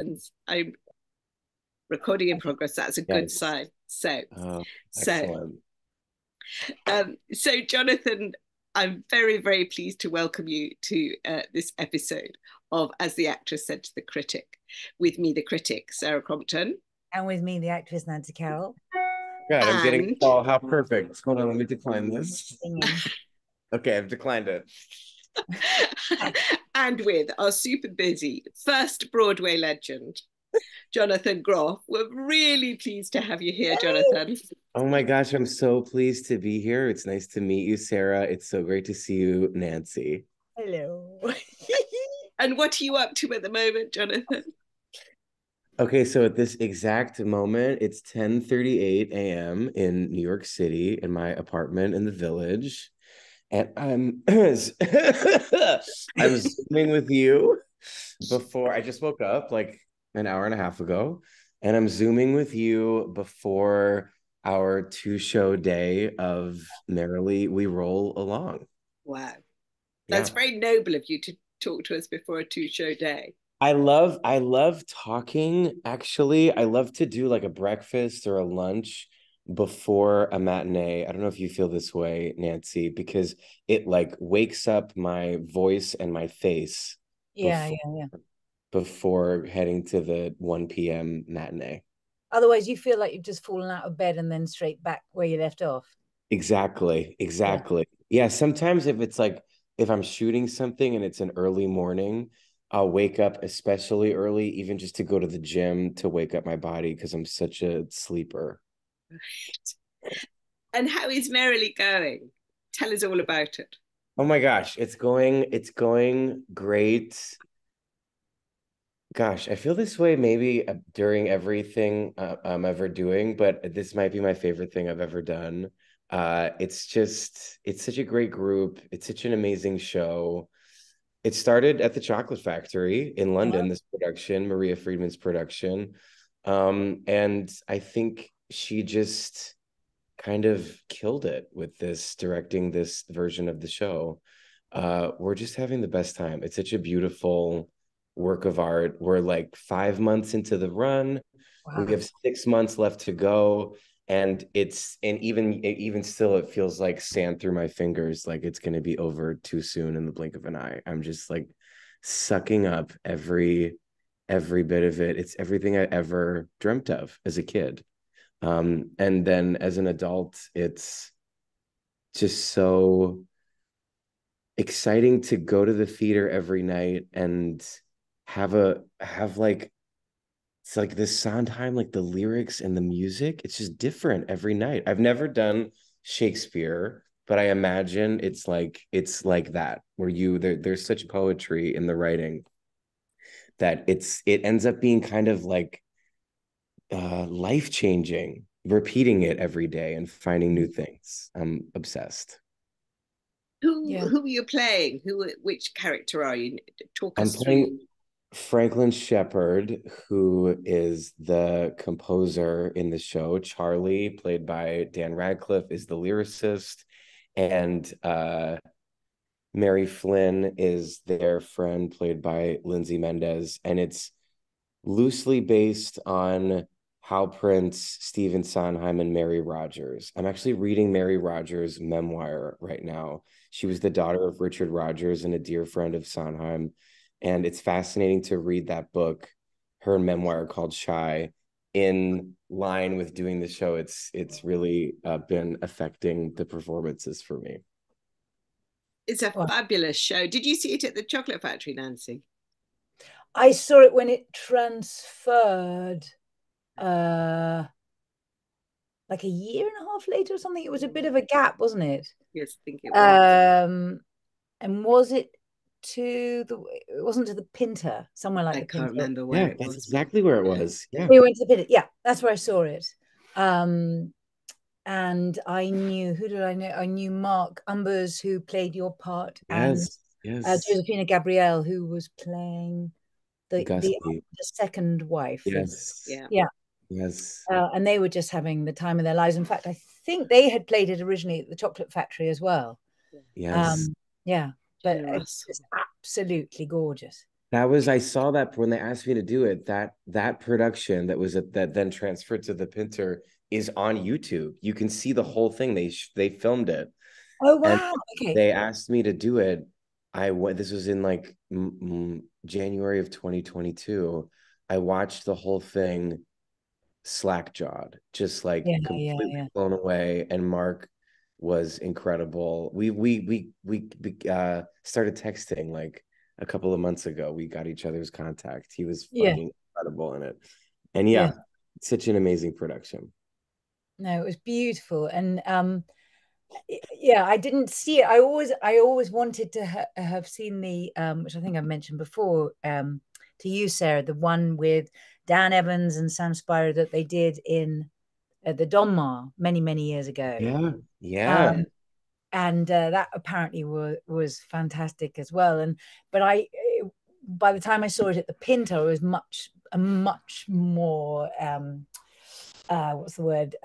I'm recording in progress. That's a good Yes. sign. So, Oh, so, excellent. so, Jonathan, I'm very, very pleased to welcome you to this episode of As the Actress Said to the Critic, with me, the critic, Sarah Crompton. And with me, the actress Nancy Carroll. God, I'm getting a And call. How perfect. Hold on, let me decline this. Singing. Okay, I've declined it. and with our super busy first Broadway legend, Jonathan Groff. We're really pleased to have you here, Jonathan. Oh my gosh, I'm so pleased to be here. It's nice to meet you, Sarah. It's so great to see you, Nancy. Hello. And what are you up to at the moment, Jonathan? Okay, so at this exact moment, it's 10:38 a.m. in New York City in my apartment in the Village. And I'm I'm zooming with you before I just woke up like an hour and a half ago, and I'm zooming with you before our two-show day of Merrily We Roll Along. Wow. That's Yeah. very noble of you to talk to us before a two-show day. I love talking, actually. I love to do like a breakfast or a lunch before a matinee. I don't know if you feel this way, Nancy, because it like wakes up my voice and my face Yeah. before heading to the 1 p.m. matinee. Otherwise, you feel like you've just fallen out of bed and then straight back where you left off. Exactly. Yeah. Exactly. Yeah, sometimes if it's like if I'm shooting something and it's an early morning, I'll wake up especially early, even just to go to the gym to wake up my body because I'm such a sleeper. And how is Merrily going? Tell us all about it. Oh my gosh, it's going great. Gosh, I feel this way maybe during everything I'm ever doing, but this might be my favorite thing I've ever done. It's such a great group. It's such an amazing show. It started at the Chocolate Factory in London, this production, Maria Friedman's production. And I think she just kind of killed it with this directing this version of the show. We're just having the best time. It's such a beautiful work of art. We're like 5 months into the run. Wow. We have 6 months left to go. And even still, it feels like sand through my fingers, like it's gonna be over too soon in the blink of an eye. I'm just like sucking up every bit of it. It's everything I ever dreamt of as a kid. And then as an adult, it's just so exciting to go to the theater every night and have like it's like this Sondheim, like the lyrics and the music, it's just different every night. I've never done Shakespeare, but I imagine it's like that, where there's such poetry in the writing that it ends up being kind of like life changing, repeating it every day and finding new things. I'm obsessed. Who are you playing? Which character are you? Talk I'm us through. playing Franklin Shepard, who is the composer in the show. Charlie, played by Dan Radcliffe, is the lyricist. And Mary Flynn is their friend, played by Lindsay Mendez. And it's loosely based on Hal Prince, Stephen Sondheim, and Mary Rogers. I'm actually reading Mary Rogers' memoir right now. She was the daughter of Richard Rogers and a dear friend of Sondheim. And it's fascinating to read that book, her memoir called Shy, in line with doing the show. It's really been affecting the performances for me. It's a fabulous show. Did you see it at the Chocolate Factory, Nancy? I saw it when it transferred like a year and a half later or something. It was a bit of a gap, wasn't it? Yes, I think it was. And was it it wasn't to the Pinter, somewhere like I the can't Pinter. remember where Yeah, it that's was. exactly where it was. Yeah. We went to the Pinter. Yeah, that's where I saw it. And I knew, who did I know? I knew Mark Umbers, who played your part, and Yes. Josephina Gabrielle, who was playing the second wife. Yes. Yeah. Yes. And they were just having the time of their lives. In fact, I think they had played it originally at the Chocolate Factory as well. Yes. Yeah, but Generous. it's absolutely gorgeous. I saw that when they asked me to do it, that production that then transferred to the Pinter is on YouTube. You can see the whole thing. They filmed it. Oh, And wow. Okay. they asked me to do it. I went, this was in like January of 2022. I watched the whole thing slack-jawed, just like Yeah, yeah, completely yeah. blown away. And Mark was incredible. We started texting like a couple of months ago. We got each other's contact. He was Yeah, fucking incredible in it. And yeah. yeah, such an amazing production. No, it was beautiful. And yeah, I didn't see it. I always wanted to have seen the which I think I've mentioned before, to you, Sarah, the one with Dan Evans and Sam Spiro that they did in the Donmar many, many years ago. Yeah, yeah. Um, and that apparently was fantastic as well. And but by the time I saw it at the Pinto, it was much more what's the word,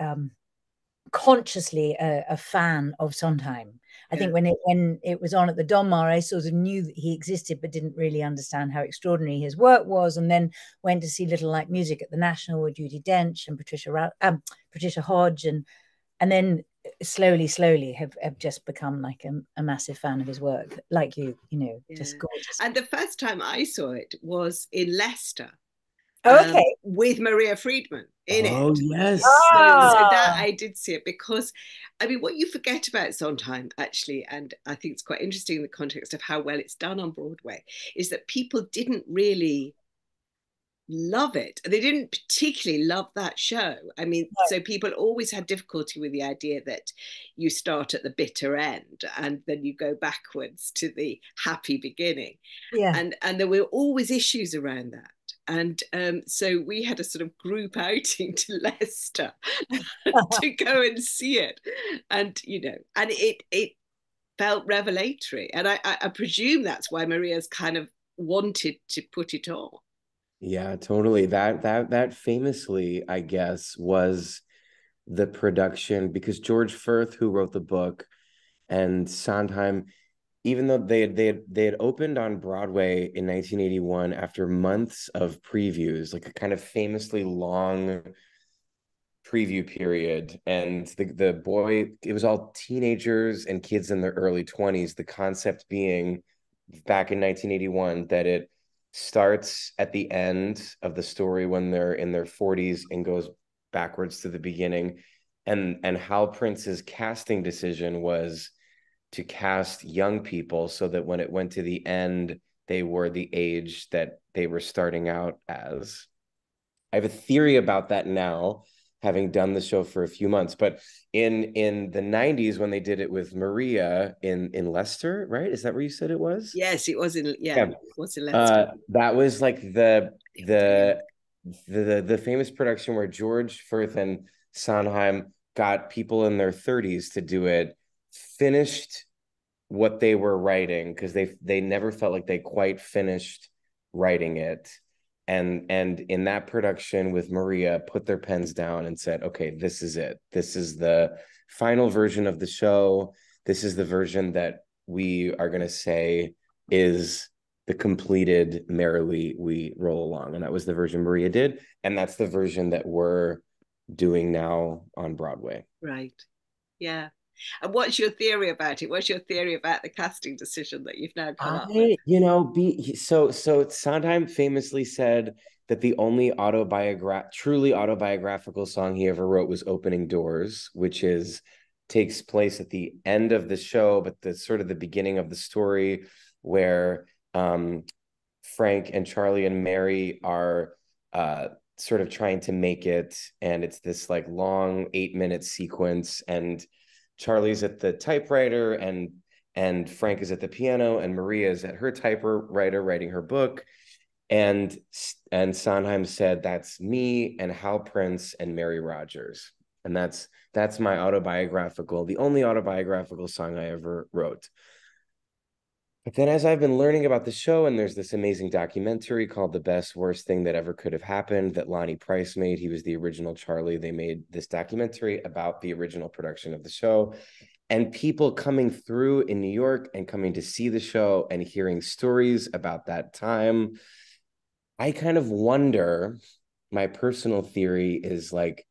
consciously a fan of Sondheim. I think when it was on at the Donmar, I sort of knew that he existed, but didn't really understand how extraordinary his work was. And then went to see Little Light Music at the National with Judi Dench and Patricia Hodge, and then slowly have just become like a massive fan of his work, like just gorgeous. And the first time I saw it was in Leicester. Oh, okay. With Maria Friedman in Oh, it. yes. So that I did see it, because I mean, what you forget about Sondheim actually, and I think it's quite interesting in the context of how well it's done on Broadway, is that people didn't really love it. They didn't particularly love that show. I mean, so people always had difficulty with the idea that you start at the bitter end and then you go backwards to the happy beginning. Yeah. And there were always issues around that. And so we had a sort of group outing to Leicester to go and see it. And, and it felt revelatory. And I presume that's why Maria's kind of wanted to put it on. Yeah, totally. That famously, I guess, was the production, because George Firth, who wrote the book, and Sondheim, even though they had opened on Broadway in 1981 after months of previews, like a kind of famously long preview period, and the boy, it was all teenagers and kids in their early 20s. The concept being back in 1981 that it starts at the end of the story when they're in their 40s and goes backwards to the beginning. And Hal Prince's casting decision was to cast young people so that when it went to the end, they were the age that they were starting out as. I have a theory about that now, having done the show for a few months. But in the 90s, when they did it with Maria in Leicester, right? Is that where you said it was? Yes, it was in it was in Leicester. That was like the famous production where George Firth and Sondheim got people in their 30s to do it, finished what they were writing, because they never felt like they quite finished writing it. And in that production with Maria, put their pens down and said, okay, this is it. This is the final version of the show. This is the version that we are going to say is the completed Merrily We Roll Along. And that was the version Maria did. And that's the version that we're doing now on Broadway. Right. Yeah. And what's your theory about it? What's your theory about the casting decision that you've now come up with? So Sondheim famously said that the only truly autobiographical song he ever wrote was Opening Doors, which takes place at the end of the show, but the sort of the beginning of the story, where Frank and Charlie and Mary are sort of trying to make it, and it's this like long 8-minute sequence, and Charlie's at the typewriter and Frank is at the piano and Maria is at her typewriter writing her book. And Sondheim said, that's me and Hal Prince and Mary Rogers. And that's my the only autobiographical song I ever wrote. But then as I've been learning about the show, and there's this amazing documentary called The Best Worst Thing That Ever Could Have Happened that Lonnie Price made. He was the original Charlie. They made this documentary about the original production of the show. and people coming through in New York and coming to see the show and hearing stories about that time. I kind of wonder, my personal theory is like,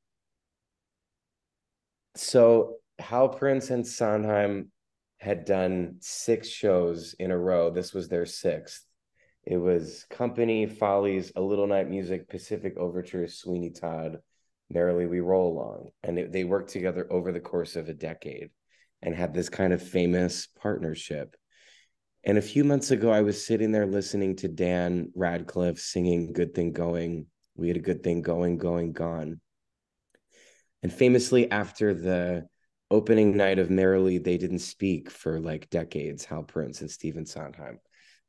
so Hal Prince and Sondheim had done 6 shows in a row. This was their 6th. It was Company, Follies, A Little Night Music, Pacific Overture, Sweeney Todd, Merrily We Roll Along. And they worked together over the course of a decade and had this kind of famous partnership. And a few months ago, I was sitting there listening to Dan Radcliffe singing Good Thing Going. We had a good thing going, going, gone. And famously, after the opening night of Merrily, they didn't speak for like decades, Hal Prince and Stephen Sondheim.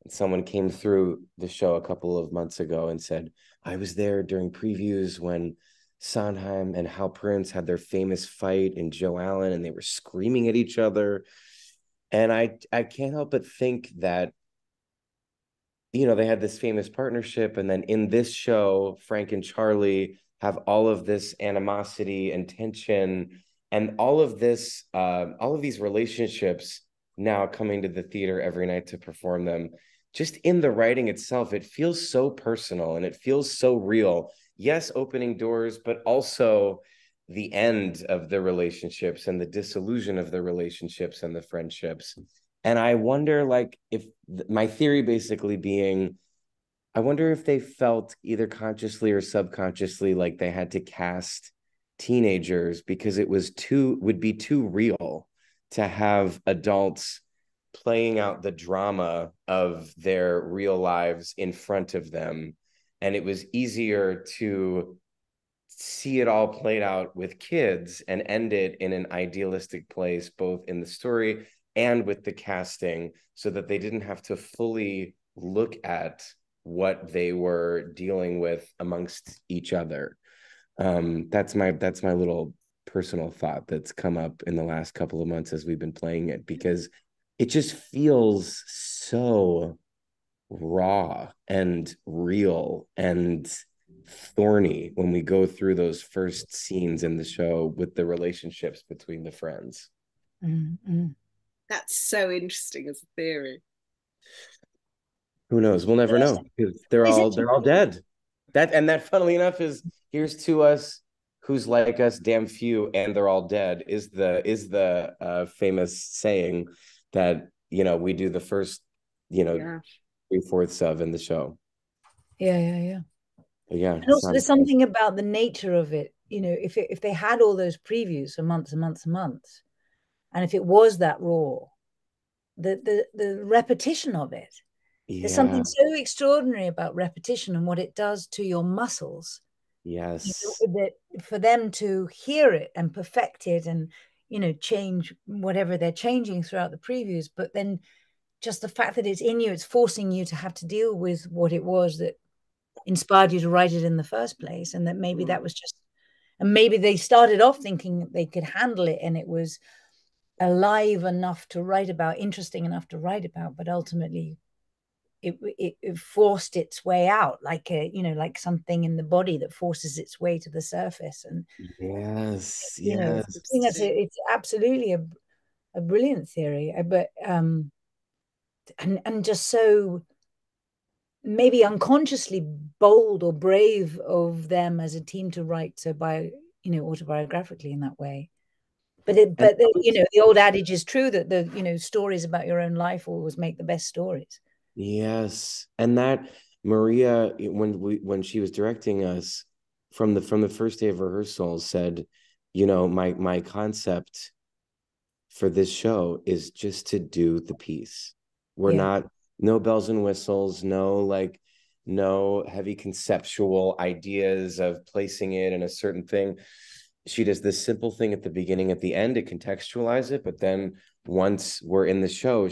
And someone came through the show a couple of months ago and said, I was there during previews when Sondheim and Hal Prince had their famous fight in Joe Allen, and they were screaming at each other. And I can't help but think that, you know, they had this famous partnership, and then in this show, Frank and Charlie have all of this animosity and tension, and all of these relationships now coming to the theater every night to perform them. Just in the writing itself, it feels so personal and it feels so real. Yes, opening doors, but also the end of the relationships and the disillusion of the relationships and the friendships. And I wonder, like, if my theory basically being, I wonder if they felt either consciously or subconsciously like they had to cast teenagers because it would be too real to have adults playing out the drama of their real lives in front of them. And it was easier to see it all played out with kids and end it in an idealistic place, both in the story and with the casting, so that they didn't have to fully look at what they were dealing with amongst each other. That's my little personal thought that's come up in the last couple of months as we've been playing it, because it just feels so raw and real and thorny when we go through those first scenes in the show with the relationships between the friends. Mm-hmm. That's so interesting as a theory. Who knows? We'll never know, because they're all dead. That funnily enough is, here's to us who's like us, damn few, and they're all dead, is the famous saying that, you know, we do the first, you know, 3/4 of in the show. Yeah. And also there's something about the nature of it, you know, if they had all those previews for months and months and months, and if it was that raw, the repetition of it, there's something so extraordinary about repetition and what it does to your muscles. Yes. You know, that for them to hear it and perfect it and, you know, change whatever they're changing throughout the previews, but then just the fact that it's in you, it's forcing you to have to deal with what it was that inspired you to write it in the first place. And that maybe that was just, and maybe they started off thinking they could handle it and it was alive enough to write about, interesting enough to write about, but ultimately it forced its way out, like like something in the body that forces its way to the surface. And yes, it's absolutely a brilliant theory, but and just so maybe unconsciously bold or brave of them as a team to write autobiographically in that way. But the old adage is true that the stories about your own life always make the best stories. Yes. And that Maria, when she was directing us from the first day of rehearsal, said, you know, my concept for this show is just to do the piece. We're not, no bells and whistles, no heavy conceptual ideas of placing it in a certain thing. She does this simple thing at the beginning, at the end, to contextualize it. But then once we're in the show,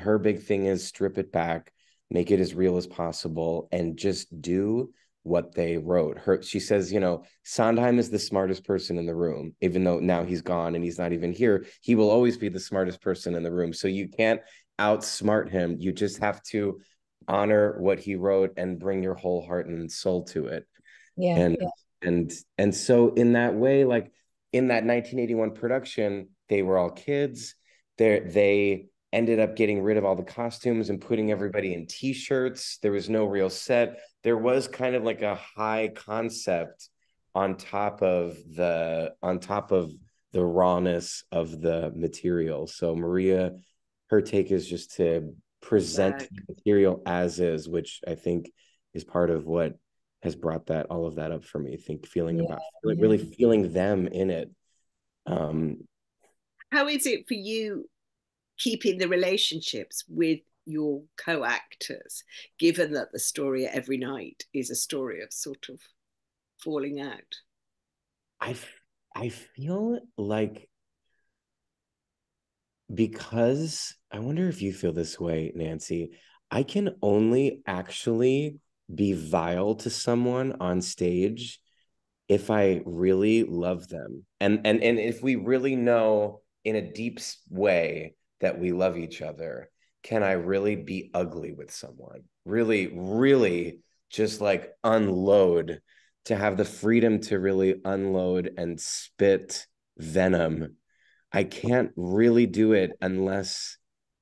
her big thing is strip it back, make it as real as possible, and just do what they wrote. She says, you know, Sondheim is the smartest person in the room, even though now he's gone and he's not even here. He will always be the smartest person in the room. So you can't outsmart him. You just have to honor what he wrote and bring your whole heart and soul to it. And so in that way, like in that 1981 production, they were all kids. They ended up getting rid of all the costumes and putting everybody in t-shirts. There was no real set. There was kind of like a high concept on top of the rawness of the material. So Maria, her take is just to present the material as is, which I think is part of what has brought all of that up for me. Really feeling them in it. How is it for you keeping the relationships with your co-actors, given that the story every night is a story of sort of falling out? I feel like, because I wonder if you feel this way, Nancy, I can only actually be vile to someone on stage if I really love them. And if we really know in a deep way that we love each other, can I really be ugly with someone? Really, really just like unload, to have the freedom to really unload and spit venom. I can't really do it unless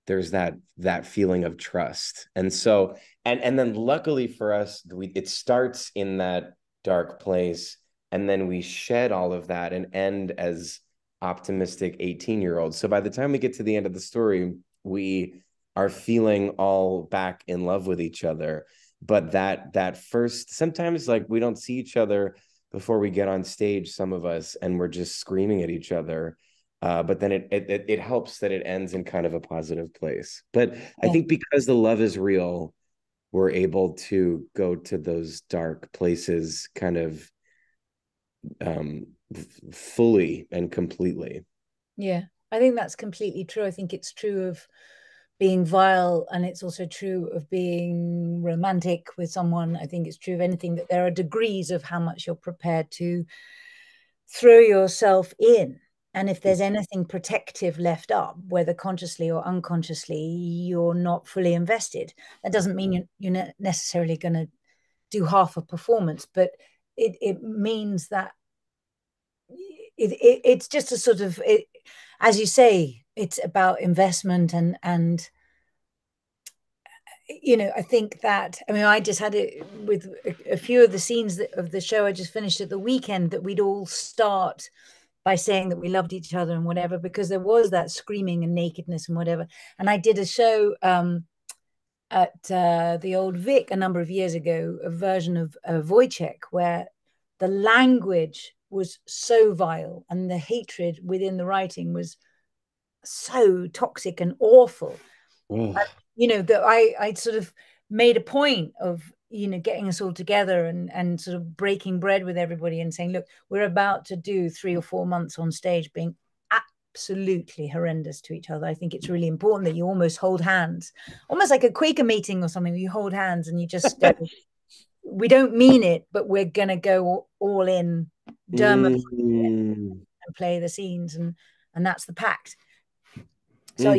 there's that feeling of trust. And so, and then luckily for us, it starts in that dark place, and then we shed all of that and end as optimistic 18-year-olds. So by the time we get to the end of the story, we are feeling all back in love with each other. But that first, sometimes like we don't see each other before we get on stage, some of us, and we're just screaming at each other. But then it helps that it ends in kind of a positive place. But I think because the love is real, we're able to go to those dark places kind of fully and completely. Yeah, I think that's completely true. I think it's true of being vile, and it's also true of being romantic with someone. I think it's true of anything, that there are degrees of how much you're prepared to throw yourself in. And if there's anything protective left up, whether consciously or unconsciously, you're not fully invested. That doesn't mean you're necessarily going to do half a performance, but it means that it's just a sort of, as you say, it's about investment. And I think that, I mean, I just had it with a few of the scenes of the show I just finished at the weekend, that we'd all start by saying that we loved each other and whatever, because there was that screaming and nakedness and whatever. And I did a show at the Old Vic a number of years ago, a version of Wojciech, where the language was so vile and the hatred within the writing was so toxic and awful. That I sort of made a point of getting us all together and sort of breaking bread with everybody and saying, look, we're about to do 3 or 4 months on stage being absolutely horrendous to each other. I think it's really important that you almost hold hands, almost like a Quaker meeting or something. You hold hands and you just go, we don't mean it, but we're gonna go all in Dermot and play the scenes, and that's the pact. So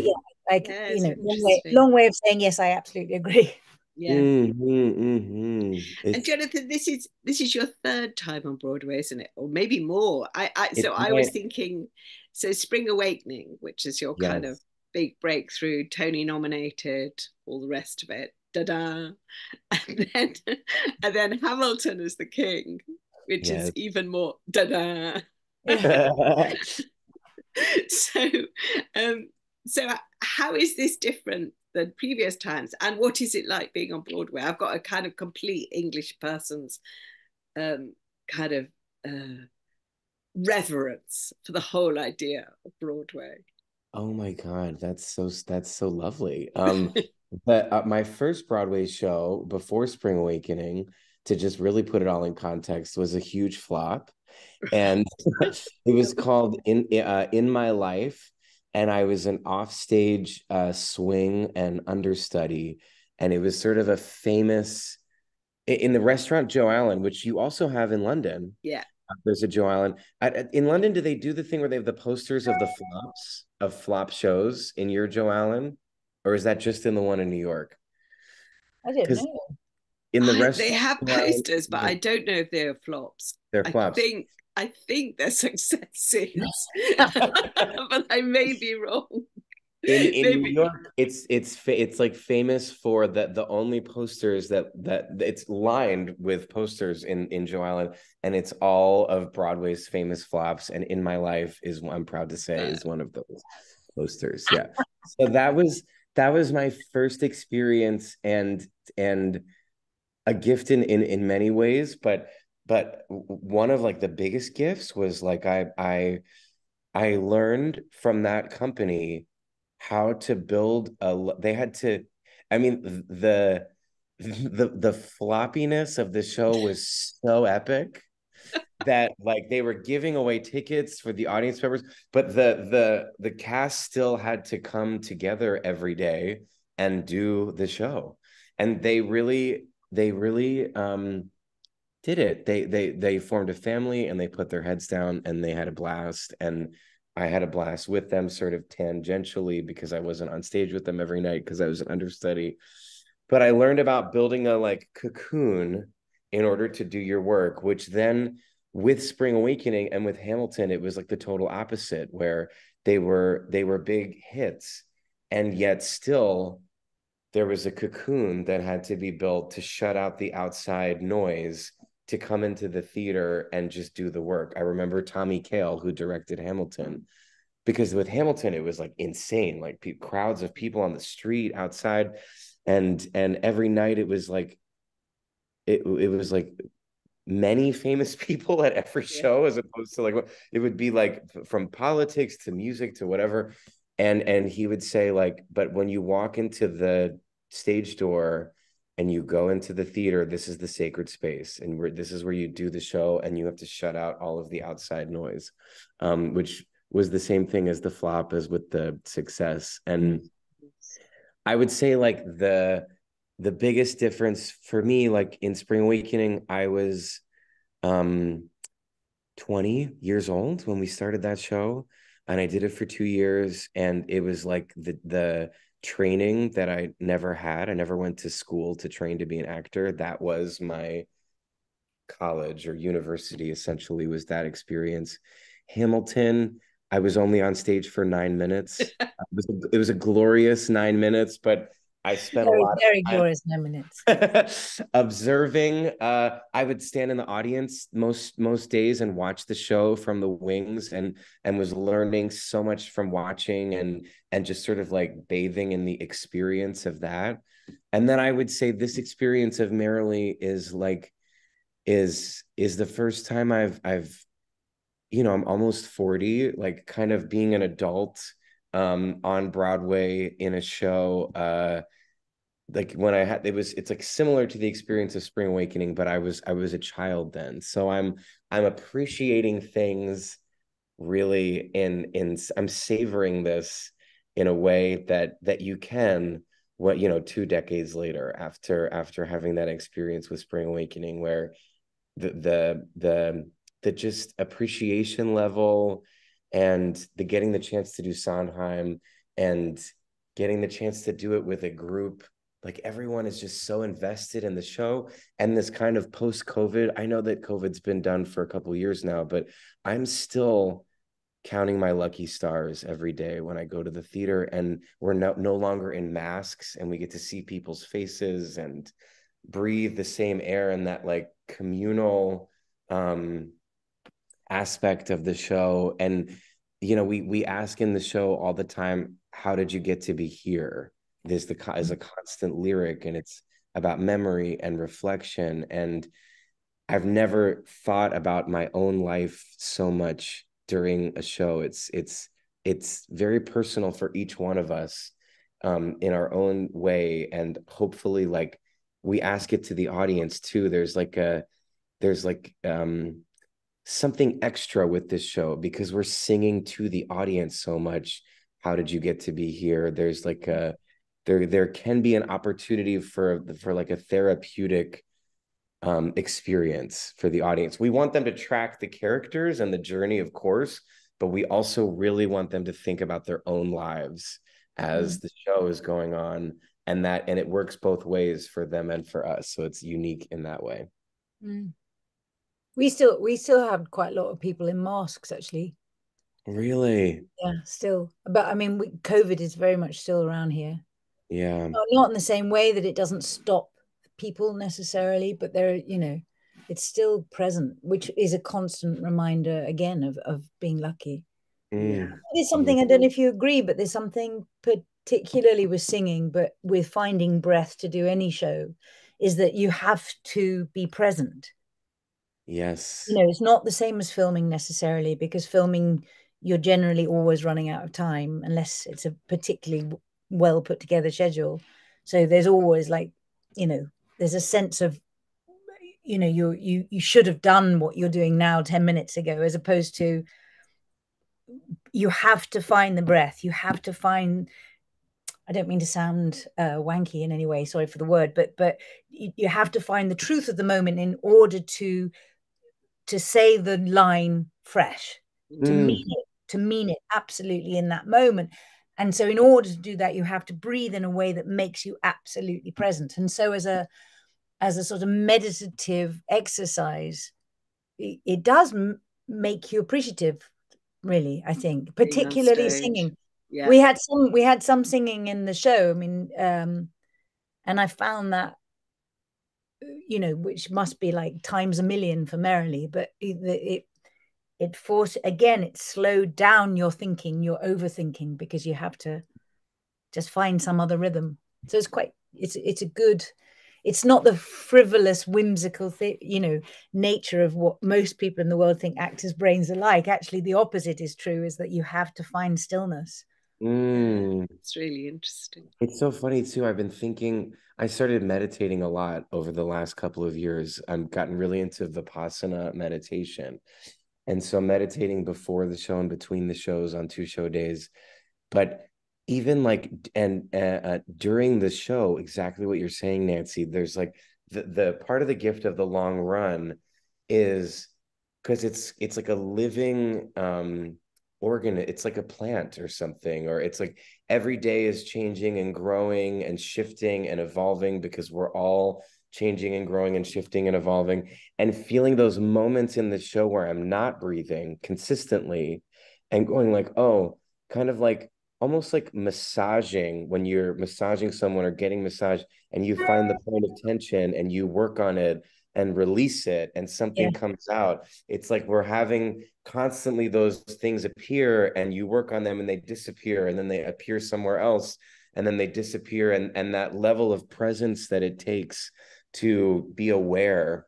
long way of saying yes, I absolutely agree. And Jonathan, this is your third time on Broadway, isn't it? Or maybe more. I was thinking, so Spring Awakening, which is your kind of big breakthrough, Tony nominated, all the rest of it, da-da. And then Hamilton as the King, which is even more da-da. So how is this different than previous times, and what is it like being on Broadway? I've got a kind of complete English person's kind of reverence for the whole idea of Broadway. Oh my God, that's so lovely. But my first Broadway show before Spring Awakening, to just really put it all in context, was a huge flop, and it was called In My Life. And I was an offstage swing and understudy. And it was sort of a famous, in the restaurant Joe Allen, which you also have in London. Yeah. There's a Joe Allen. In London, do they do the thing where they have the posters of the flops, of flop shows in your Joe Allen? Or is that just in the one in New York? I don't know. In the restaurant, they have posters, but I don't know if they're flops. They're flops. I think I think they're successes, but I may be wrong. In New York, it's like famous for the only posters that it's lined with posters in Joe Allen, and it's all of Broadway's famous flops. And In My Life is, I'm proud to say, is one of those posters. Yeah. So that was my first experience, and a gift in many ways, but one of like the biggest gifts was like I learned from that company how to build they had to, I mean, the floppiness of the show was so epic that like they were giving away tickets for the audience members, but the cast still had to come together every day and do the show. And they really did it. They formed a family, and they put their heads down, and they had a blast. And I had a blast with them, sort of tangentially, because I wasn't on stage with them every night because I was an understudy. But I learned about building a like cocoon in order to do your work, which then with Spring Awakening and with Hamilton, it was like the total opposite, where they were big hits, and yet still there was a cocoon that had to be built to shut out the outside noise to come into the theater and just do the work. I remember Tommy Kail, who directed Hamilton, because with Hamilton, it was like insane, like crowds of people on the street outside. And every night it was like, it was like many famous people at every show, as opposed to like, it would be like from politics to music to whatever. And he would say like, but when you walk into the stage door and you go into the theater, this is the sacred space, and this is where you do the show, and you have to shut out all of the outside noise, which was the same thing as the flop as with the success. And I would say like the biggest difference for me, like in Spring Awakening, I was 20 years old when we started that show, and I did it for 2 years, and it was like the training that I never had. I never went to school to train to be an actor. That was my college or university, essentially, was that experience. Hamilton, I was only on stage for 9 minutes. It was a glorious 9 minutes, but I spent very, a lot very of time glorious 9 minutes. observing. I would stand in the audience most days and watch the show from the wings, and was learning so much from watching, and just sort of like bathing in the experience of that. And then I would say this experience of Merrily is like is the first time I've I'm almost 40, like kind of being an adult on Broadway in a show. Like when it's like similar to the experience of Spring Awakening, but I was a child then. So I'm appreciating things really I'm savoring this in a way that you can, 2 decades later, after having that experience with Spring Awakening, where the just appreciation level, and the getting the chance to do Sondheim, and getting the chance to do it with a group, like everyone is just so invested in the show. And this kind of post-COVID, I know that COVID's been done for a couple of years now, but I'm still counting my lucky stars every day when I go to the theater, and we're no longer in masks, and we get to see people's faces and breathe the same air, and that like communal aspect of the show. And we ask in the show all the time, how did you get to be here? There's is a constant lyric, and it's about memory and reflection. And I've never thought about my own life so much during a show. It's very personal for each one of us, in our own way, and hopefully like we ask it to the audience too. There's something extra with this show, because we're singing to the audience so much. How did you get to be here? There's like there can be an opportunity for like a therapeutic experience for the audience. We want them to track the characters and the journey, of course, but we also really want them to think about their own lives as the show is going on, and it works both ways for them and for us. So it's unique in that way. We still have quite a lot of people in masks, actually. Really? Yeah, still. But I mean, COVID is very much still around here. Yeah. Not in the same way that it doesn't stop people necessarily, but it's still present, which is a constant reminder again of being lucky. Yeah. There's something, I don't know if you agree, but there's something particularly with singing, but with finding breath to do any show, is that you have to be present. Yes. It's not the same as filming necessarily, because filming, you're generally always running out of time unless it's a particularly well put together schedule. So there's always there's a sense of, you should have done what you're doing now 10 minutes ago, as opposed to, you have to find the breath. You have to find, I don't mean to sound wanky in any way, sorry for the word, but you have to find the truth of the moment in order to say the line fresh, to mean it absolutely in that moment. And so in order to do that, you have to breathe in a way that makes you absolutely present. And so as a sort of meditative exercise, it does make you appreciative, really, I think, particularly singing. Yeah. We had some singing in the show. I mean, and I found that, which must be like times a million for Merrily, but it forced, again, it slowed down your thinking, your overthinking, because you have to just find some other rhythm. So it's a good, it's not the frivolous, whimsical nature of what most people in the world think actors' brains are like. Actually, the opposite is true, is that you have to find stillness. It's really interesting. It's so funny too. I've been thinking, I started meditating a lot over the last couple of years. I've gotten really into Vipassana meditation. And so meditating before the show and between the shows on 2 show days. But even during the show, exactly what you're saying, Nancy, there's like the part of the gift of the long run is because it's like a living organ. It's like a plant or something, or it's like every day is changing and growing and shifting and evolving, because we're all changing and growing and shifting and evolving, and feeling those moments in the show where I'm not breathing consistently and going like, oh, kind of like almost like massaging, when you're massaging someone or getting massaged and you find the point of tension and you work on it and release it and something comes out. It's like we're having constantly those things appear and you work on them and they disappear and then they appear somewhere else and then they disappear, and that level of presence that it takes to be aware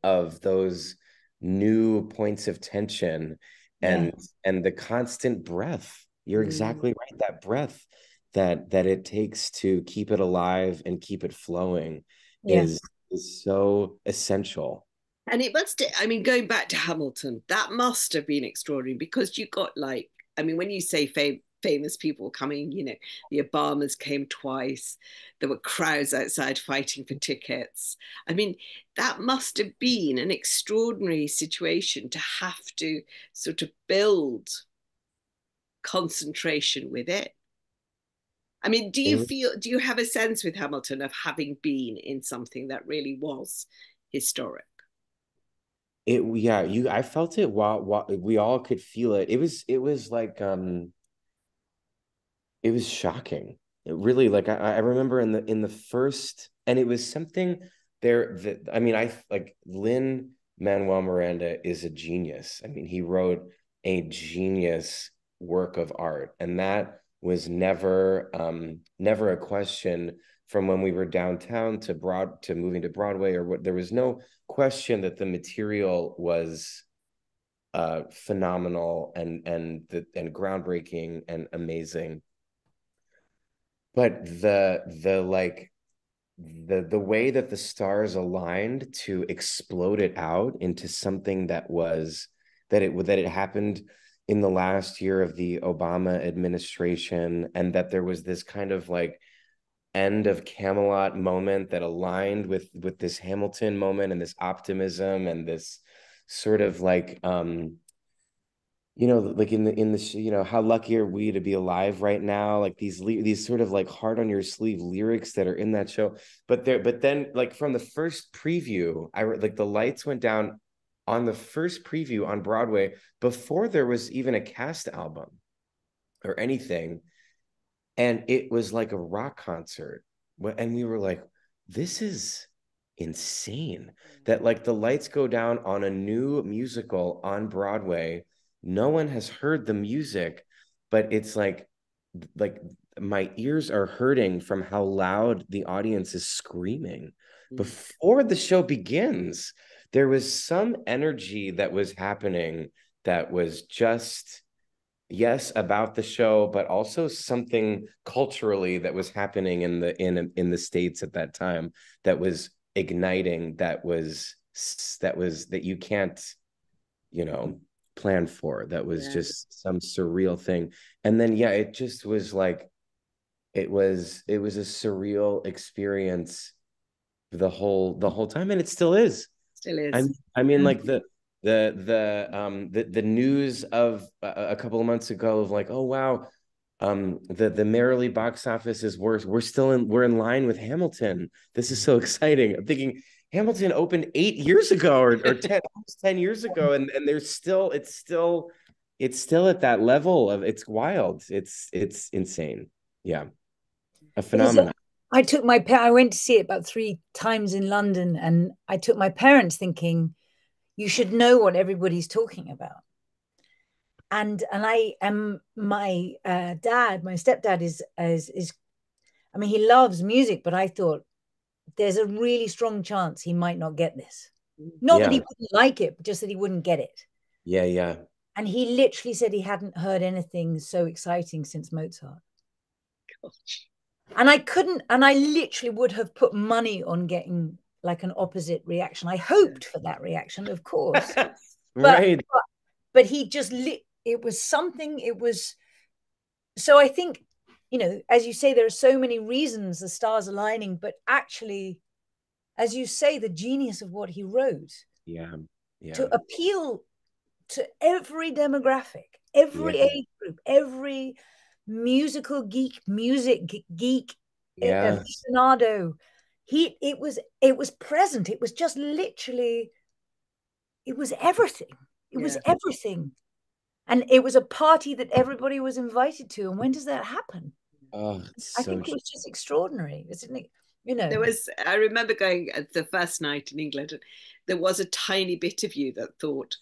of those new points of tension and the constant breath. You're exactly right. That breath that it takes to keep it alive and keep it flowing is so essential. And it must, I mean, going back to Hamilton, that must have been extraordinary, because you got like, I mean, when you say famous people coming, the Obamas came twice, there were crowds outside fighting for tickets. I mean, that must have been an extraordinary situation to have to sort of build concentration with it. I mean, do you have a sense with Hamilton of having been in something that really was historic? I felt it while we all could feel it. It was like it was shocking. It really, like, I remember in the first, and it was something there that, I mean, I like Lin-Manuel Miranda is a genius. I mean, he wrote a genius work of art, and that was never a question from when we were downtown to moving to Broadway or what. There was no question that the material was phenomenal and groundbreaking and amazing. But the way that the stars aligned to explode it out into something that it happened in the last year of the Obama administration, and that there was this kind of like end of Camelot moment that aligned with this Hamilton moment and this optimism and this sort of like like in the how lucky are we to be alive right now, like these sort of like heart on your sleeve lyrics that are in that show. But then like from the first preview, I like the lights went down on the first preview on Broadway, before there was even a cast album or anything. And it was like a rock concert. And we were like, this is insane that like the lights go down on a new musical on Broadway. No one has heard the music, but it's like my ears are hurting from how loud the audience is screaming. Before the show begins, there was some energy that was happening that was just, yes, about the show, but also something culturally that was happening in the States at that time that was igniting, that you can't, plan for. That was just some surreal thing. And then it just was like it was a surreal experience the whole time, and it still is. I mean, like the news of a couple of months ago of like, oh wow, the Merrily box office is worse. We're in line with Hamilton. This is so exciting. I'm thinking Hamilton opened 8 years ago or 10 years ago, and there's still it's still at that level of, it's wild. It's insane. Yeah, a phenomenon. I went to see it about 3 times in London, and I took my parents thinking, you should know what everybody's talking about. And I am my dad, my stepdad is, I mean, he loves music, but I thought there's a really strong chance he might not get this. Not that he wouldn't like it, but just that he wouldn't get it. Yeah. And he literally said he hadn't heard anything so exciting since Mozart. Gosh. And I literally would have put money on getting like an opposite reaction. I hoped for that reaction, of course. Right. But he just, it was something, so I think, as you say, there are so many reasons the stars aligning, but actually, as you say, the genius of what he wrote. Yeah. To appeal to every demographic, every age group, every musical geek, aficionado. It was present. It was just literally, it was everything. It was everything. And it was a party that everybody was invited to. And when does that happen? Oh, I think it was just extraordinary, isn't it? I remember going the first night in England, and there was a tiny bit of you that thought,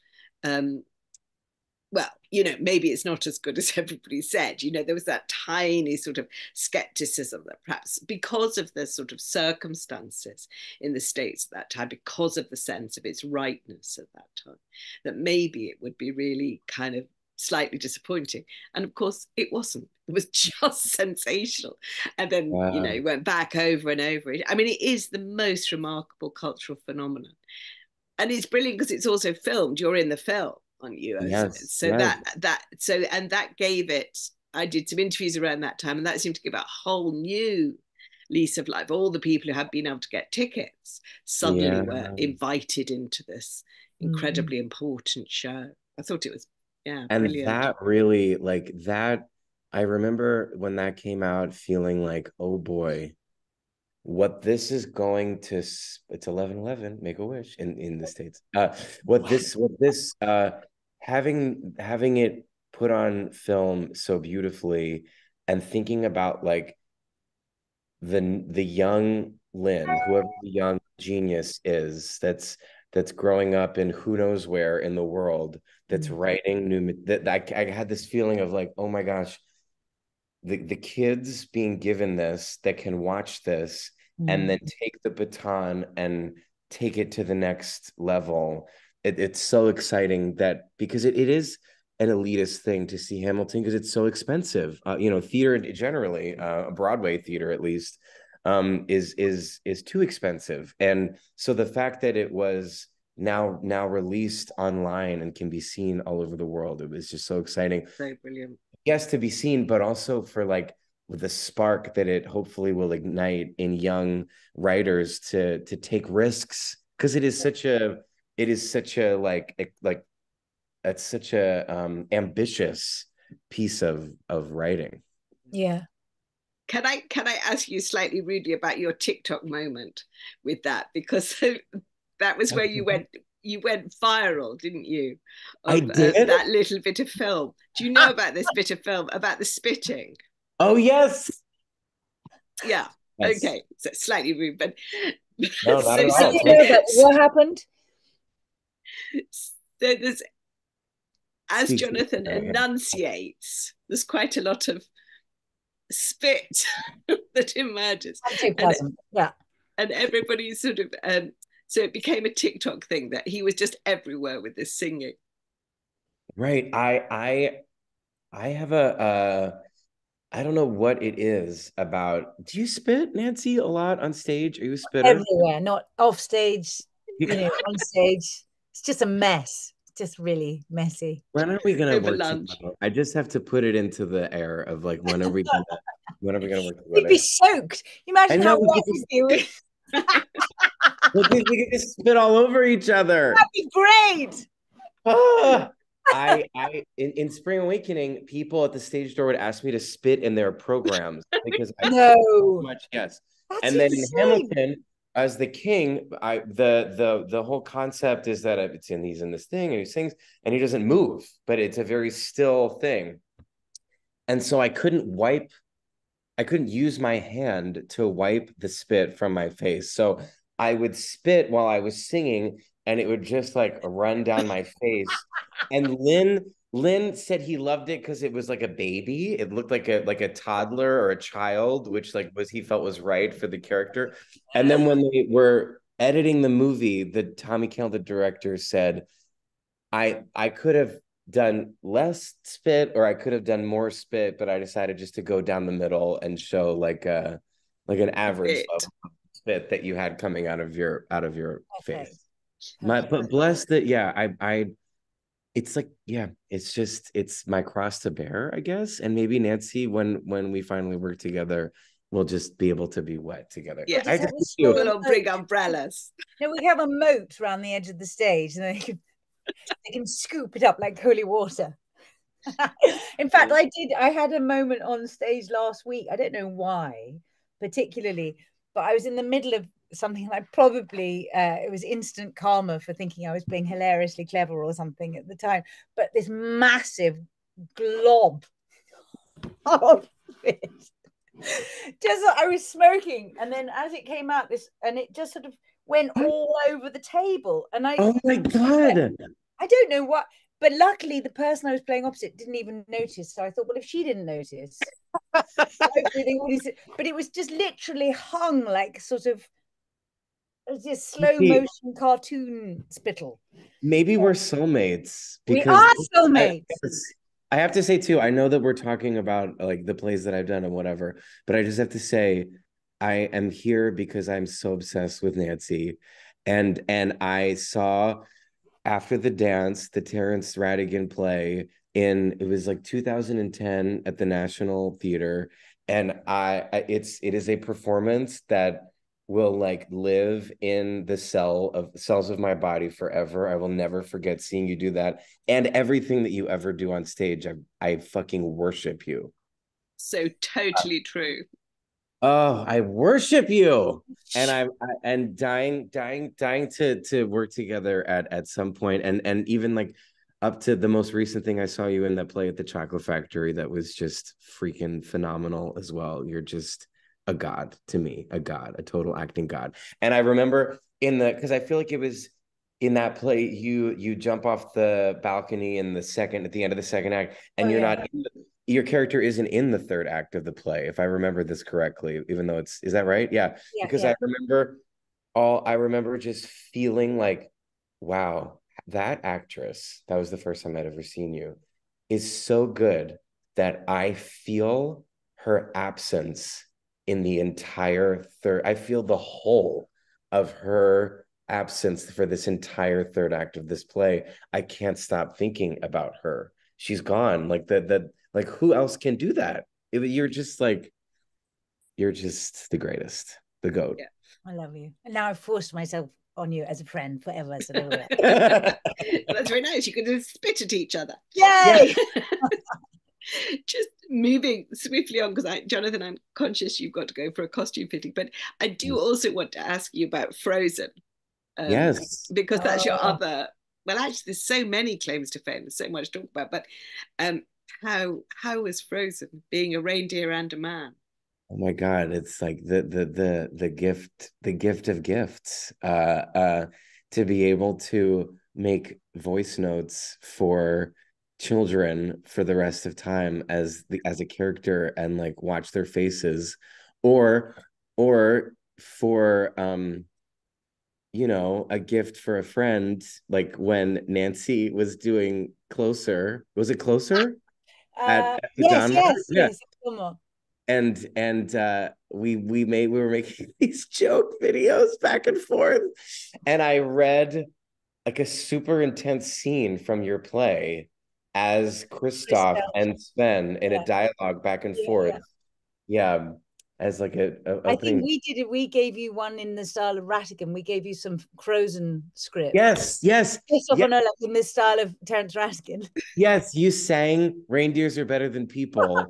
well, maybe it's not as good as everybody said. There was that tiny sort of skepticism that perhaps because of the sort of circumstances in the States at that time, because of the sense of its rightness at that time, that maybe it would be really kind of slightly disappointing. And of course it wasn't. It was just sensational. And then it went back over and over. I mean, it is the most remarkable cultural phenomenon, and it's brilliant because it's also filmed. You're in the film, aren't you? That gave it, I did some interviews around that time, and that seemed to give a whole new lease of life. All the people who had been able to get tickets suddenly were invited into this incredibly important show. I thought it was and brilliant. That really, like that, I remember when that came out feeling like, oh boy, what this is going to, it's 11/11, make a wish in the States. Having it put on film so beautifully, and thinking about like the young Lynn, whoever the young genius is, that's growing up in who knows where in the world, that's writing new, that I had this feeling of like, oh my gosh, the kids being given this, that can watch this and then take the baton and take it to the next level. It's so exciting, that because it is an elitist thing to see Hamilton, because it's so expensive. Theater generally, Broadway theater at least, is too expensive. And so the fact that it was now released online and can be seen all over the world, it was just so exciting. Very brilliant. Yes, to be seen, but also for like with the spark that it hopefully will ignite in young writers to take risks, because it's such a ambitious piece of writing. Yeah. Can I ask you slightly rudely about your TikTok moment with that? Because that was where you went you went viral, didn't you? I did. That little bit of film. Do you know about this bit of film about the spitting? Oh yes. Yeah. Yes. Okay. So slightly rude, but no, not at all. What happened? So there's, as Jonathan enunciates, there's quite a lot of spit that emerges. Yeah. And everybody sort of so it became a TikTok thing that he was just everywhere with this singing. Right. I have a I don't know what it is about. Do you spit, Nancy, a lot on stage? Are you a spitter? Everywhere, not off stage, on stage. It's just a mess. It's just really messy. When are we gonna Over work lunch? together? I just have to put it into the air of like when are we gonna work together? You'd be soaked. Imagine how wet you'd be. We could just spit all over each other. That'd be great. In Spring Awakening, people at the stage door would ask me to spit in their programs because I no much yes. That's and then insane. in Hamilton, as the king, the whole concept is that he's in this thing and he sings and he doesn't move, but it's a very still thing. And so I couldn't use my hand to wipe the spit from my face. So I would spit while I was singing and it would just like run down my face. And Lynn said he loved it because it was like a baby. It looked like a toddler or a child, which he felt was right for the character. And then when they were editing the movie, the Tommy Kail, the director, said, I could have done less spit or I could have done more spit, but I decided just to go down the middle and show like an average level of spit that you had coming out of your face. But blessed that, yeah, it's like, yeah, it's my cross to bear, I guess. And maybe Nancy, when we finally work together, we'll just be able to be wet together. Yeah, we'll all bring umbrellas. No, we have a moat around the edge of the stage, and they can scoop it up like holy water. In fact, I had a moment on stage last week. I don't know why particularly, but I was in the middle of something like probably it was instant karma for thinking I was being hilariously clever or something at the time, but this massive glob of it, just I was smoking, and then as it came out, and it just sort of went all over the table, and oh my god, I don't know what, but luckily the person I was playing opposite didn't even notice. So I thought, well, if she didn't notice, but it was just literally hung like sort of just slow motion cartoon spittle. Maybe we're soulmates. We are soulmates. I have to say too, I know that we're talking about like the plays that I've done and whatever, but I just have to say I am here because I'm so obsessed with Nancy. And I saw after the dance, the Terrence Rattigan play it was like 2010 at the National Theater. And it is a performance that will like live in the cells of my body forever. I will never forget seeing you do that. And everything that you ever do on stage, I fucking worship you. So totally true. Oh, I worship you. And I'm dying to work together at some point. And even like up to the most recent thing I saw you in that play at the Chocolate Factory that was just freaking phenomenal as well. You're just a god to me, a total acting god. And I remember because I feel like it was in that play, you jump off the balcony at the end of the second act, and your character isn't in the third act of the play, if I remember this correctly, even though is that right? Yeah. Because I remember just feeling like, wow, that actress, that was the first time I'd ever seen you, is so good that I feel her absence in the entire third. I feel the whole of her absence for this entire third act of this play. I can't stop thinking about her. She's gone. Like like who else can do that? You're just the greatest, the GOAT. Yeah. I love you. And now I've forced myself on you as a friend forever. So that's very nice. You can just spit at each other. Yay! Just moving swiftly on, because Jonathan, I'm conscious you've got to go for a costume fitting, but I do also want to ask you about Frozen. Yes. Because that's your other. Well, actually, there's so many claims to fame. There's so much to talk about. But how was Frozen being a reindeer and a man? Oh my God, it's like the gift of gifts. To be able to make voice notes for children for the rest of time as a character and like watch their faces, or for a gift for a friend, like when Nancy was doing Closer. Was it Closer at the Yes, Donmar? Yeah. yes. And we were making these joke videos back and forth, and I read like a super intense scene from your play as Kristoff and Sven in a dialogue back and forth. Yeah, as like a I think opening. we did it. We gave you one in the style of Rattigan. We gave you some Frozen script. Yes. Kristoff and Olaf in the style of Terence Rattigan. Yes, you sang "Reindeers Are Better Than People"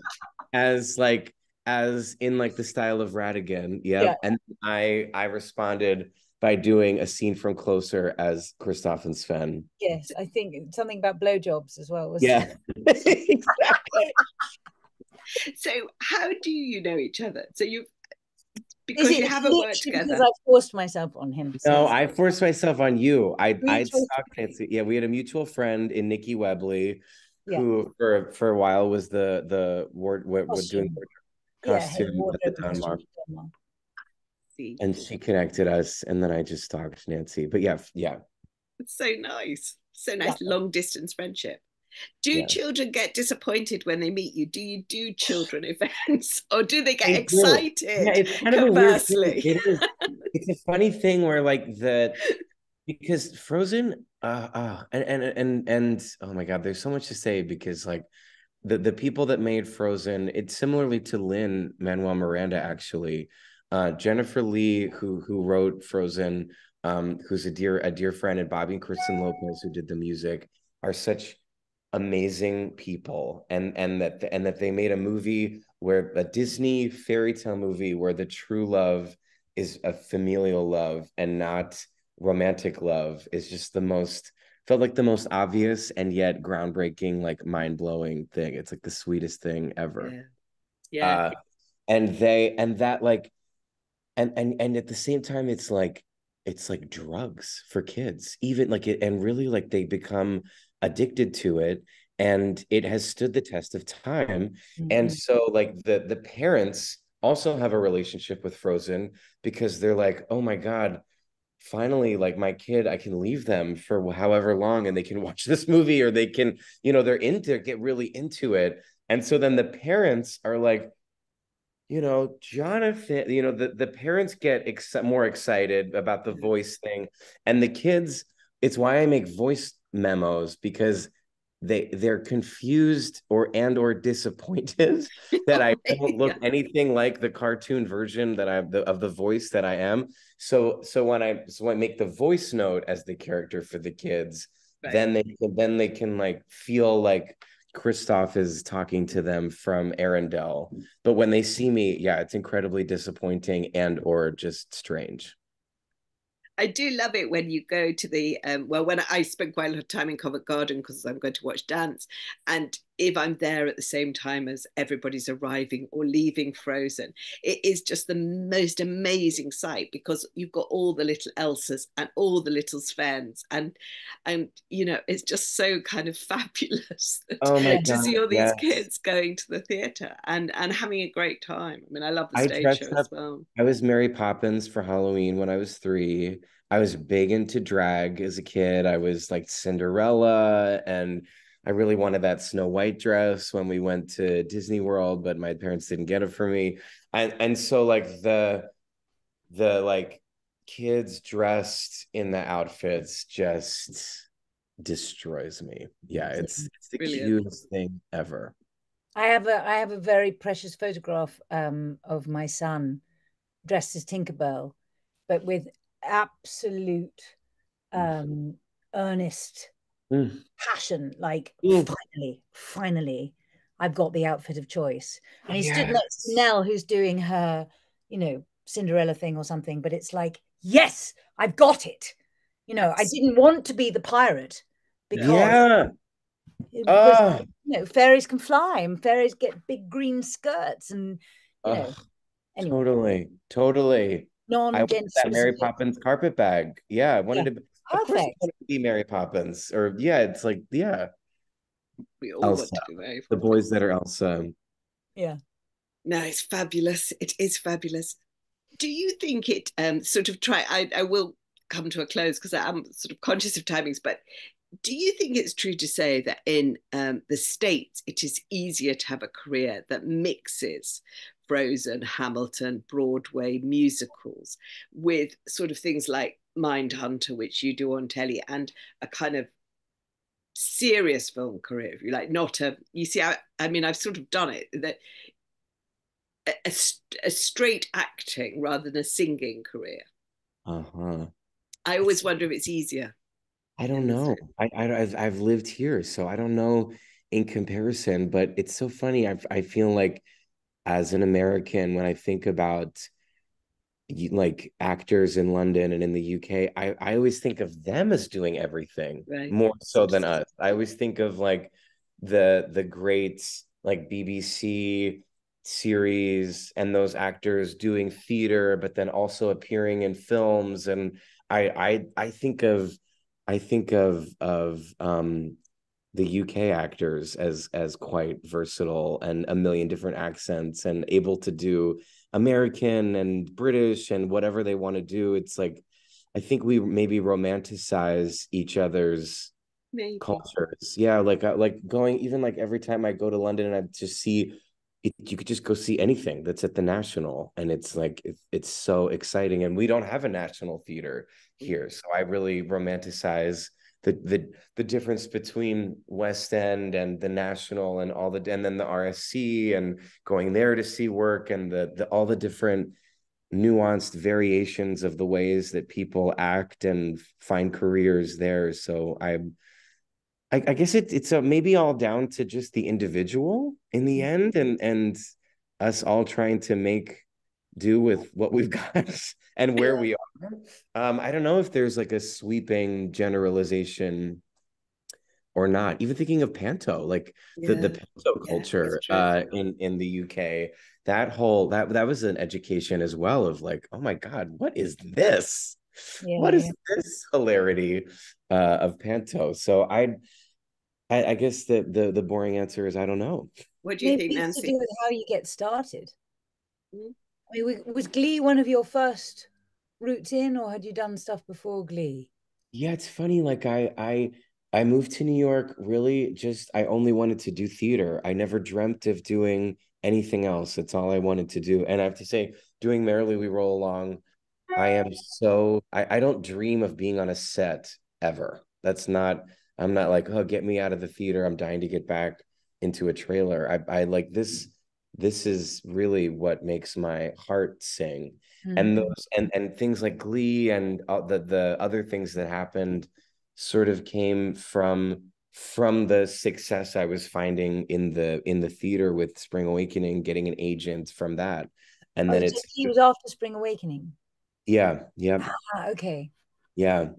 as in like the style of Radigan. Yep. Yeah. And I responded by doing a scene from Closer as Kristoff and Sven. Yes, I think something about blowjobs as well. Yeah, exactly. So how do you know each other? So you haven't worked together. Because I forced myself on him. No, I forced myself on you. I'd stalked Nancy. Yeah, we had a mutual friend in Nikki Webley, who for a while was the doing costume at the Donmar. And she connected us, and then I just stalked Nancy. But yeah. It's so nice. So nice, long distance friendship. Do children get disappointed when they meet you? Do you do children events, or do they get excited? Yeah, it's kind of a weird thing. It is. It's a funny thing where because Frozen, and oh my God, there's so much to say because like the people that made Frozen, it's similarly to Lin-Manuel Miranda actually. Jennifer Lee, who wrote Frozen, who's a dear friend, and Bobby and Kristen Lopez, who did the music, are such amazing people, and that they made a movie where a Disney fairy tale movie where the true love is a familial love and not romantic love is just felt like the most obvious and yet groundbreaking, like mind-blowing thing. It's like the sweetest thing ever. Yeah. And at the same time it's like drugs for kids, even like it, and really like they become addicted to it, and it has stood the test of time. And so like the parents also have a relationship with Frozen because they're like, oh my God, finally, like my kid, I can leave them for however long and they can watch this movie, or they can, get really into it. And so then the parents are like, Jonathan, the parents get more excited about the voice thing, and the kids, it's why I make voice memos, because they're confused or disappointed that I don't look anything like the cartoon version that of the voice that I am. So when I make the voice note as the character for the kids, then they can like feel like Kristoff is talking to them from Arendelle. But when they see me, it's incredibly disappointing and or just strange. I do love it when you go to the when I spend quite a lot of time in Covent Garden because I'm going to watch dance, and if I'm there at the same time as everybody's arriving or leaving Frozen, it is just the most amazing sight, because you've got all the little Elsas and all the little Svens, and it's just so kind of fabulous to see all these kids going to the theatre and having a great time. I mean, I love the stage show as well. I was Mary Poppins for Halloween when I was 3. I was big into drag as a kid. I was like Cinderella, and I really wanted that Snow White dress when we went to Disney World, but my parents didn't get it for me. And so like the like kids dressed in the outfits just destroys me. Yeah, it's the cutest thing ever. I have a very precious photograph of my son dressed as Tinkerbell, but with absolute earnest passion, like finally I've got the outfit of choice. And he stood next to Nell, who's doing her Cinderella thing or something, but it's like, yes, I've got it. You know, I didn't want to be the pirate because Yeah. it was, Oh, you know, fairies can fly and fairies get big green skirts and, you know, anyway, totally. I wanted non-gender that Mary specific. Poppins carpet bag. Yeah, I Yeah, wanted to. Of course, I perfect. wanted to be Mary Poppins. Or yeah, it's like yeah, We all want Elsa. to be very The popular. boys that are Elsa. Yeah. No, it's fabulous. It is fabulous. Do you think it sort of try? I will come to a close because I'm sort of conscious of timings, but do you think it's true to say that in the States it is easier to have a career that mixes Frozen, Hamilton, Broadway musicals with sort of things like Mindhunter, which you do on telly, and a kind of serious film career, if you like, not a, you see, I mean, I've sort of done it, that a, a straight acting rather than a singing career. Uh-huh. I always It's wonder if it's easier I don't in the know. States. I've lived here, so I don't know in comparison, but it's so funny. I feel like as an American, when I think about like actors in London and in the UK, I always think of them as doing everything Right. more so than us. I always think of like the greats like BBC series and those actors doing theater, but then also appearing in films. And I think of the UK actors as quite versatile and a million different accents and able to do American and British and whatever they want to do. It's like I think we maybe romanticize each other's Maybe. cultures. Yeah, like going even like every time I go to London and I just see it, you could just go see anything that's at the National, and it's like it's so exciting. And we don't have a national theater here, so I really romanticize the difference between West End and the National and all the and then the RSC and going there to see work and the all the different nuanced variations of the ways that people act and find careers there. So I guess it's maybe all down to just the individual in the end, and us all trying to make do with what we've got and where we are. I don't know if there's like a sweeping generalization or not. Even thinking of panto, like the Yeah. panto Yeah, it's culture true. in the UK, that whole that was an education as well of like, oh my God, what is this? Yeah, What is yeah. this hilarity of panto? So I guess the boring answer is I don't know. What do you Maybe think, it's to Nancy? do with how you get started. Mm. I mean, was Glee one of your first routes in, or had you done stuff before Glee? Yeah, it's funny. Like I moved to New York really just I only wanted to do theater. I never dreamt of doing anything else. That's all I wanted to do. And I have to say, doing Merrily We Roll Along, I don't dream of being on a set ever. That's not I'm not like, oh, get me out of the theater. I'm dying to get back into a trailer. I like this is really what makes my heart sing. And Mm. those and things like Glee and the other things that happened sort of came from the success I was finding in the theater with Spring Awakening, getting an agent from that. And Oh, then so it's Glee was after Spring Awakening. yeah. Ah, okay. Yeah.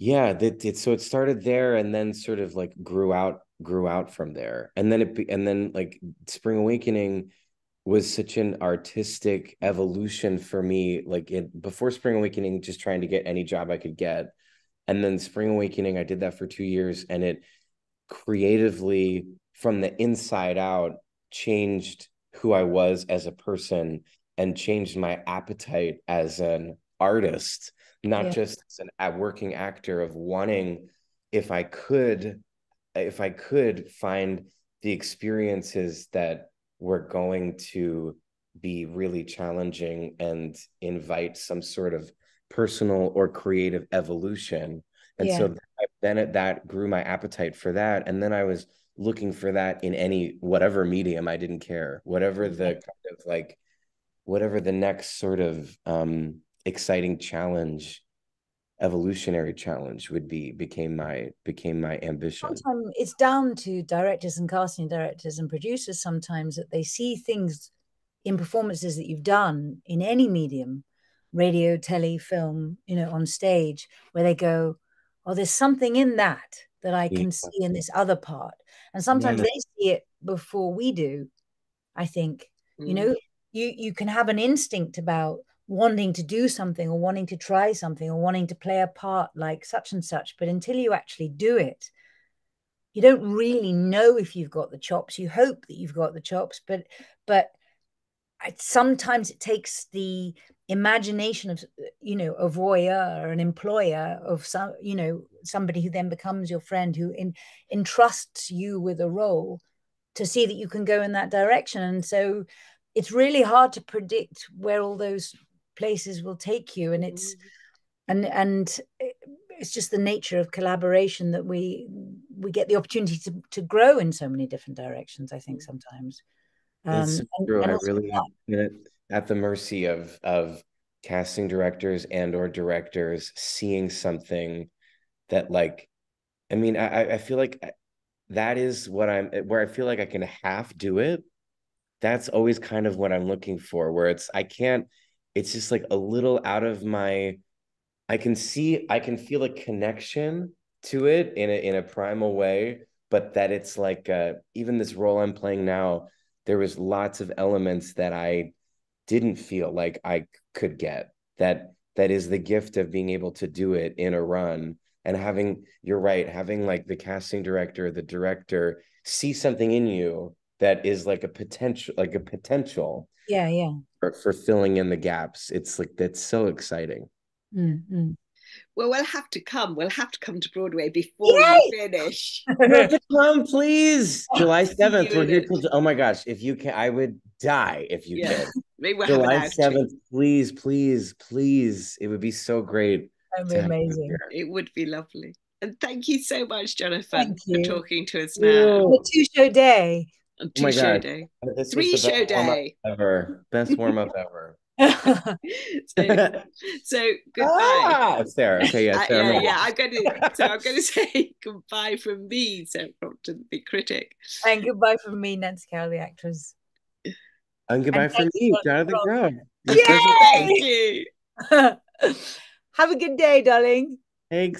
Yeah, so it started there and then sort of like grew out from there. And then and then like Spring Awakening was such an artistic evolution for me. Like it before Spring Awakening, just trying to get any job I could get. And then Spring Awakening, I did that for 2 years and it creatively from the inside out changed who I was as a person and changed my appetite as an artist, not Yeah. just as a working actor of wanting if I could find the experiences that were going to be really challenging and invite some sort of personal or creative evolution. And Yeah. so then that grew my appetite for that. And then I was looking for that in any whatever medium. I didn't care, whatever the kind of like whatever the next sort of exciting challenge, evolutionary challenge would be became my ambition. Sometimes it's down to directors and casting directors and producers sometimes that they see things in performances that you've done in any medium radio, telly, film, you know, on stage, where they go, oh, there's something in that I can see in this other part. And sometimes they see it before we do, I think. You know, you can have an instinct about wanting to do something or wanting to try something or wanting to play a part like such and such, but until you actually do it, you don't really know if you've got the chops. You hope that you've got the chops, but sometimes it takes the imagination of, you know, a voyeur, an employer of some, you know, somebody who then becomes your friend, who entrusts you with a role, to see that you can go in that direction. And so it's really hard to predict where all those places will take you. And it's it's just the nature of collaboration that we get the opportunity to grow in so many different directions, I think, sometimes. It's true. I really have been at the mercy of casting directors and or directors seeing something that, like, I mean, I feel like that is what where I feel like I can half do it. That's always kind of what I'm looking for, where it's just like a little out of my, I can feel a connection to it in a primal way, but that it's like even this role I'm playing now, there was lots of elements that I didn't feel like I could get. That is the gift of being able to do it in a run, and you're right, having like the casting director, the director see something in you that is like a potential. Yeah. For filling in the gaps. It's like, that's so exciting. Mm-hmm. Well, we'll have to come to Broadway before you finish. You have to come, please. July 7th. We're here till, oh my gosh, if you can, I would die if you can. Maybe we'll July 7th, please, please, please. It would be so great. That'd be amazing. It would be lovely. And thank you so much, Jonathan, for talking to us now. A 2-show day. A 2-show day. 3-show day. Ever. Best warm-up ever. So goodbye. Sarah. Okay, yeah, Sarah. I'm going to say goodbye from me, Sarah Crompton, the critic, and goodbye from me, Nancy Carroll, the actress, and goodbye from me, Jonathan Groff. Thank you. Have a good day, darling. Thanks.